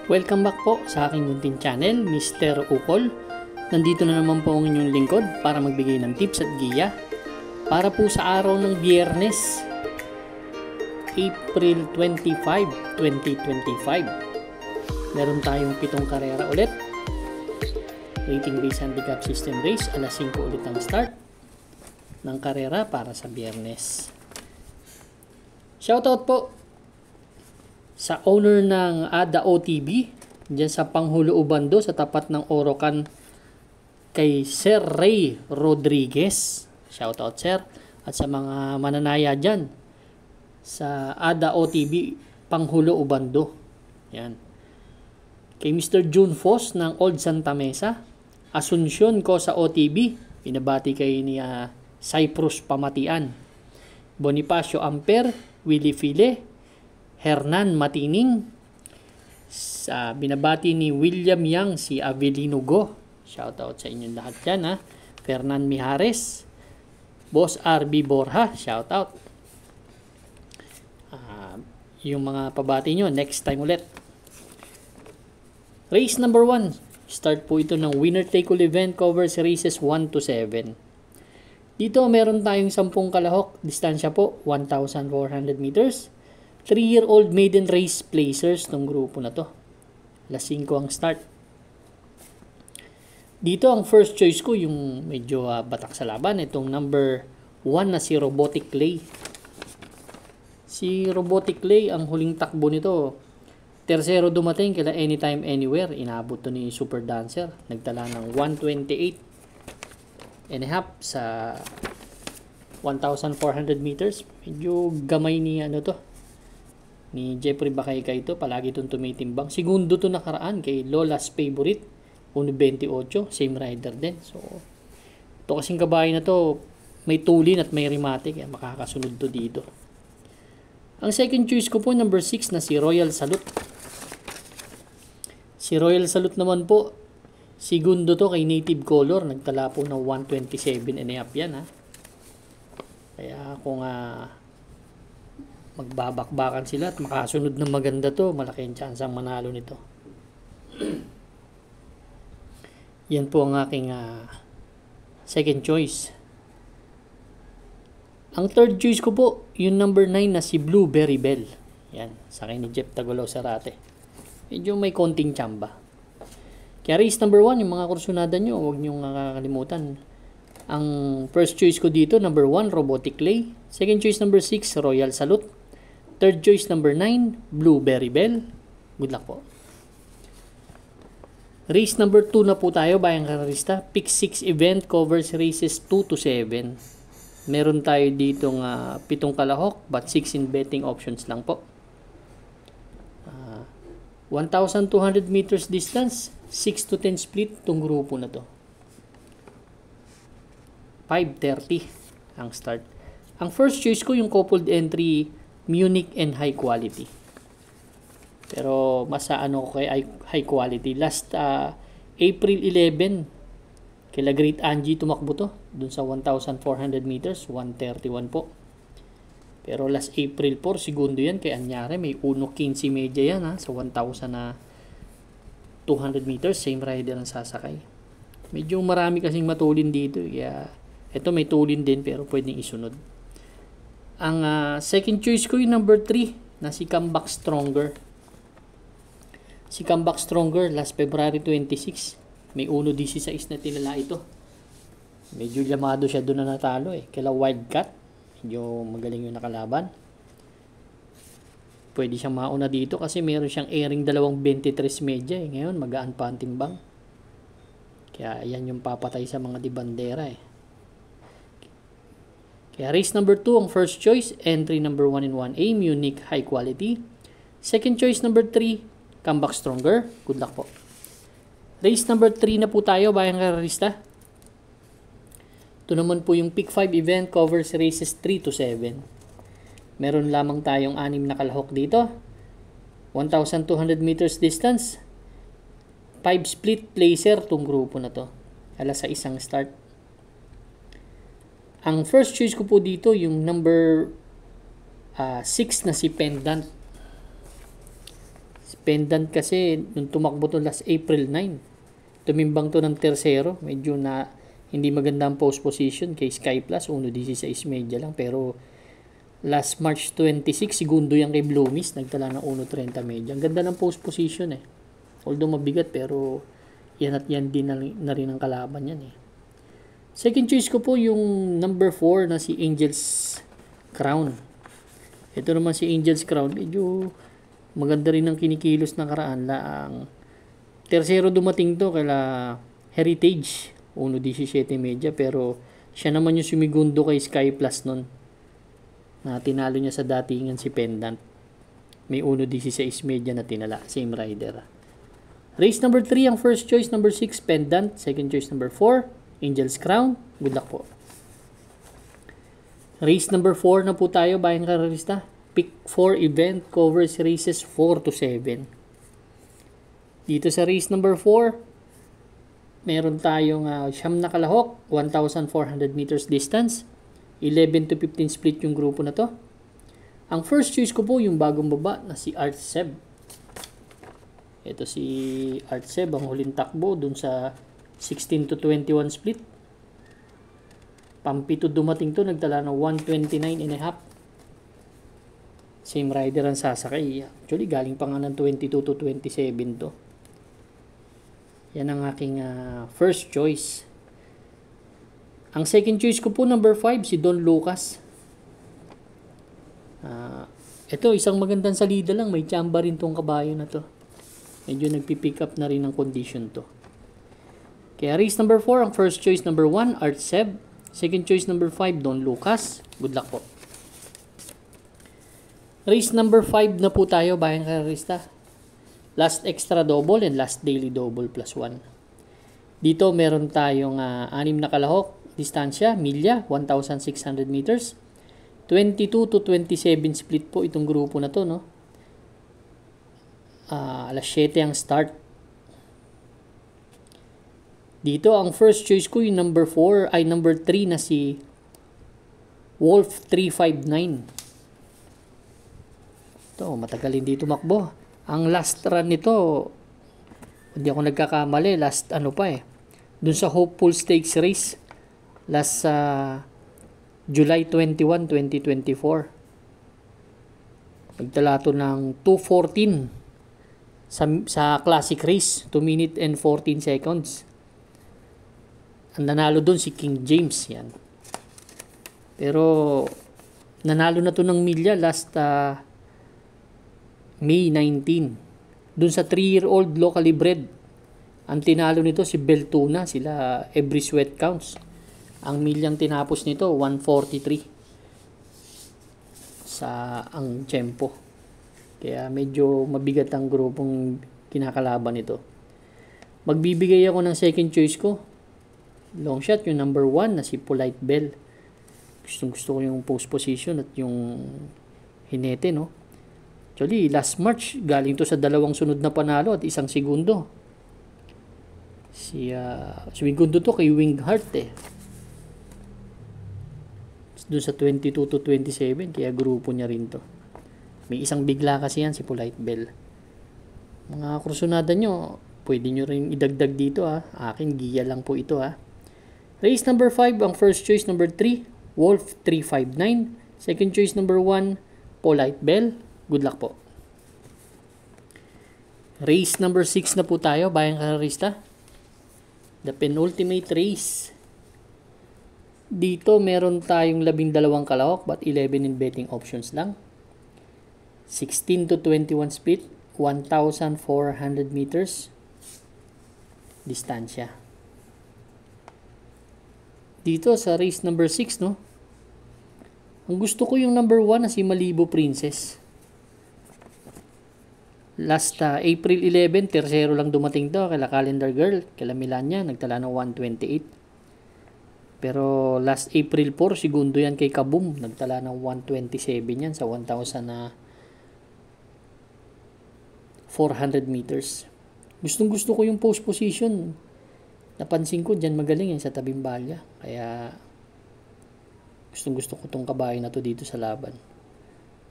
Welcome back po sa aking munting channel, Mr. Ukol. Nandito na naman po ang inyong lingkod para magbigay ng tips at giya para po sa araw ng Biyernes, April 25, 2025. Meron tayong 7 karera ulit. Rating based handicap system race, alas 5 ulit ang start ng karera para sa Biyernes. Shoutout po sa owner ng ADA OTB dyan sa Panghulo Ubando sa tapat ng Orocan kay Sir Ray Rodriguez. Shoutout sir. At sa mga mananaya dyan sa ADA OTB Panghulo Ubando. Yan. Kay Mr. June Foss ng Old Santa Mesa. Asunsyon ko sa OTB. Pinabati kay ni Cyprus Pamatian. Bonifacio Amper, Willie File, Hernan Matining, sa binabati ni William Yang si Avelino Go. Shoutout sa inyong lahat dyan ha. Fernan Mijares, Boss RB Borja, shoutout. Yung mga pabati nyo, next time ulit. Race number 1. Start po ito ng winner take all event, covers races 1 to 7. Dito meron tayong 10 kalahok, distansya po 1,400 meters. 3-year-old maiden race placers tong grupo na to. Alas 5 ang start. Dito ang first choice ko yung medyo batak sa laban. Itong number 1 na si Robotic Clay. Si Robotic Clay, ang huling takbo nito, tersero dumating kila Anytime Anywhere. Inabot to ni Super Dancer. Nagtala ng 128 and a half sa 1,400 meters. Medyo gamay ni ni Jeffrey Bakayka ito. Palagi itong tumitimbang. Segundo to nakaraan kay Lola's Favorite. 1.28. Same rider din. So, ito kasing kabahay na to may tulin at may rimate. Kaya makakasunod to dito. Ang second choice ko po number 6 na si Royal Salute. Si Royal Salute naman po, segundo to kay Native Color. Nagtala po ng 127 and a half yan ha. Kaya kung magbabakbakan sila at makasunod ng maganda to, malaki ang chance ang manalo nito. Yan po ang aking second choice. Ang third choice ko po, yung number 9 na si Blueberry Bell. Yan, sa akin ni Jeff Tagulaw Sarate. Medyo may konting tsamba. Kaya race number 1, yung mga kursunada nyo, huwag nyo kakalimutan. Ang first choice ko dito, number 1, Robotic Clay. Second choice, number 6, Royal Salute. Third choice, number 9, Blueberry Bell. Good luck po. Race number 2 na po tayo, bayang kararista. Pick 6 event covers races 2 to 7. Meron tayo dito 7 kalahok, but 6 in betting options lang po. 1,200 meters distance, 6 to 10 split itong grupo na to. 5:30 ang start. Ang first choice ko yung coupled entry, Munich and high quality. Pero mas ko kay high quality. Last April 11, kila Great Angie tumakbo to. Dun sa 1,400 meters, 1:31 po. Pero last April 4, segundo yan kay Anyare. May 1:15 media yan sa 1,200 meters. Same rider ang sasakay. Medyo marami kasing matulin dito. Kaya ito may tulin din pero pwedeng isunod. Ang second choice ko yung number 3 na si Comeback Stronger. Si Comeback Stronger last February 26. May 1.16 na tinala ito. Medyo llamado siya doon na natalo Kila Wildcat. Medyo magaling yung nakalaban. Pwede siyang mauna dito kasi meron siyang airing 2.23 media Ngayon magaan pa ang timbang. Kaya yan yung papatay sa mga di bandera Kaya race number 2 ang first choice, entry number 1 in 1A, Munich high quality. Second choice number 3, Comeback Stronger. Good luck po. Race number 3 na po tayo, bayang kararista. Ito naman po yung pick 5 event, covers races 3 to 7. Meron lamang tayong 6 na kalahok dito. 1,200 meters distance. 5 split placer itong grupo na to. Alas sa isang start. Ang first choice ko po dito yung number 6 na si Pendant. Pendant kasi, nung tumakbo to last April 9, tumimbang to ng tersero. Medyo na hindi maganda ang post position kay Sky Plus. 1.16 media lang. Pero last March 26, segundo yan kay Bloomies. Nagtala ng 1.30 media. Ang ganda ng post position eh. Although mabigat pero yan at yan din na rin ang kalaban yan eh. Second choice ko po yung number 4 na si Angel's Crown. Ito naman si Angel's Crown. Medyo maganda rin ang kinikilos na karaan. Ang tersero dumating to kala Heritage. 1.17 media. Pero siya naman yung sumigundo kay Sky Plus nun. Na tinalo niya sa datingan si Pendant. May 1.16 media na tinala. Same rider. Race number 3 ang first choice. Number 6 Pendant. Second choice number 4 Angel's Crown. Good luck po. Race number 4 na po tayo, bayan karerista. Pick 4 event covers races 4 to 7. Dito sa race number 4, meron tayong siyam na kalahok, 1,400 meters distance. 11 to 15 split yung grupo na to. Ang first choice ko po yung bagong baba na si Art Seb. Ito si Art Seb, ang huling takbo dun sa 16 to 21 split. Pampito dumating to, nagtala ng 129.5. Same rider ang sasakay. Actually, galing pa nga ng 22 to 27 to. Yan ang aking first choice. Ang second choice ko po, number 5, si Don Lucas. Ito, isang magandang salida lang. May tsamba rin tong kabayo na to. Medyo nagpipick up na rin ang condition to. Kaya race number 4, ang first choice number 1, Art Seb. Second choice number 5, Don Lucas. Good luck po. Race number 5 na po tayo, bayan karerista. Last extra double and last daily double plus 1. Dito meron tayong 6 na kalahok. Distansya, milya, 1,600 meters. 22 to 27 split po itong grupo na to, no? Alas 7 ang start. Dito, ang first choice ko yung number 3 na si Wolf 359. Ito, matagal hindi tumakbo. Ang last run nito, hindi ako nagkakamali, last dun sa Hopeful Stakes race, last July 21, 2024. Nagtala to ng 2:14 sa classic race, 2 minutes and 14 seconds. Ang nanalo doon si King James, yan. Pero nanalo na to ng milya last May 19. Doon sa 3-year-old locally bred. Ang tinalo nito si Beltuna, sila Every Sweat Counts. Ang milyang tinapos nito 143 sa ang tempo. Kaya medyo mabigat ang grupong kinakalaban nito. Magbibigay ako ng second choice ko. Long shot, yung number 1 na si Polite Bell. Gusto ko yung post position at yung hinete, no? Actually, last March, galing to sa dalawang sunod na panalo at isang segundo. Segundo to kay Winghart eh. Doon sa 22 to 27, kaya grupo niya rin to. May isang bigla kasi yan, si Polite Bell. Mga kursunada nyo, pwede nyo rin idagdag dito ha. Akin, giya lang po ito ha. Race number 5, ang first choice number 3, Wolf 359. Second choice number 1, Polite Bell. Good luck po. Race number 6 na po tayo, bayang karerista. The penultimate race. Dito meron tayong 12 kalahok but 11 in betting options lang. 16 to 21 split, 1,400 meters distansya. Dito sa race number 6, no? Ang gusto ko yung number 1 na si Malibu Princess. Last April 11, tersero lang dumating to kala Calendar Girl, kala Milania, nagtala ng 128. Pero last April 4, segundo yan kay Kaboom, nagtala ng 127 yan sa 1,400 meters. Gustong-gusto ko yung post position. Napansin ko dyan magaling yan sa tabing balya. Kaya gustong-gusto ko tong kabayo na to dito sa laban.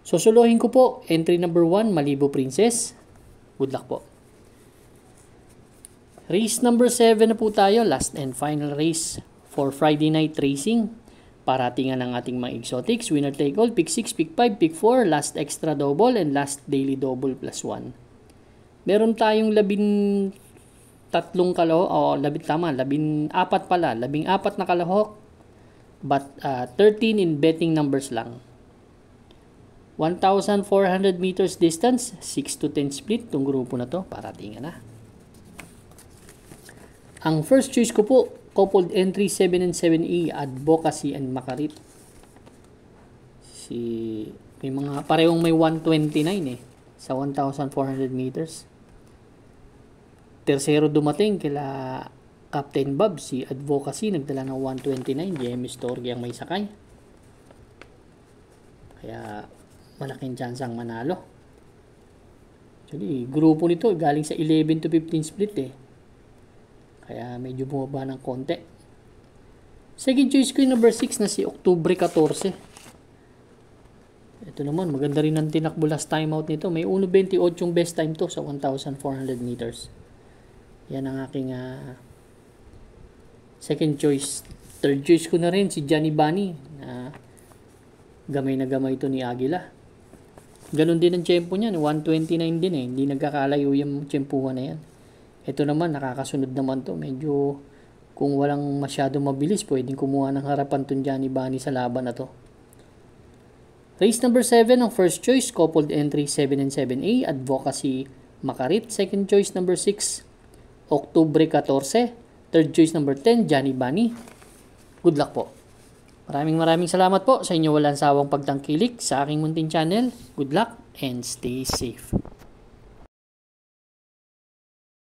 Susuluhin ko po, entry number 1, Malibu Princess. Good luck po. Race number 7 na po tayo. Last and final race for Friday night racing. Paratingan ng ating mga exotics. Winner take all. Pick 6, pick 5, pick 4. Last extra double and last daily double plus 1. Meron tayong 13 kalahok. Labing-apat pala. 14 na kalahok. But 13 in betting numbers lang. 1,400 meters distance. 6 to 10 split. Itong grupo na to. Paratingan na. Ang first choice ko po, coupled entry 7 and 7E, Advocacy and Makarit. May mga parehong may 129 sa 1,400 meters. Tercero dumating kila Captain Bob, si Advocacy, nagdala ng 129. JM Storge ang may sakay. Kaya malaking chance ang manalo. Actually, grupo nito galing sa 11 to 15 split Kaya medyo bumaba ng konti. Second choice ko yung number 6 na si Oktubre 14. Ito naman, maganda rin ang tinakbo last time out nito. May 1.28 yung best time to sa 1,400 meters. Yan ang aking second choice. Third choice ko na rin si Johnny Bunny. Gamay na gamay ito ni Aguila. Ganon din ang tempo niya. 129 din Hindi nagkakalayo yung tempuhan na yan. Ito naman, nakakasunod naman to. Medyo, kung walang masyado mabilis, pwedeng kumuha ng harapan itong Johnny Bunny sa laban na to. Race number 7, ang first choice, coupled entry 7 and 7A, Advocacy Makarit. Second choice, number 6, Oktubre 14. Third choice, number 10, Johnny Bunny. Good luck po. Maraming salamat po sa inyo walang sawang pagtangkilik sa aking munting channel. Good luck and stay safe.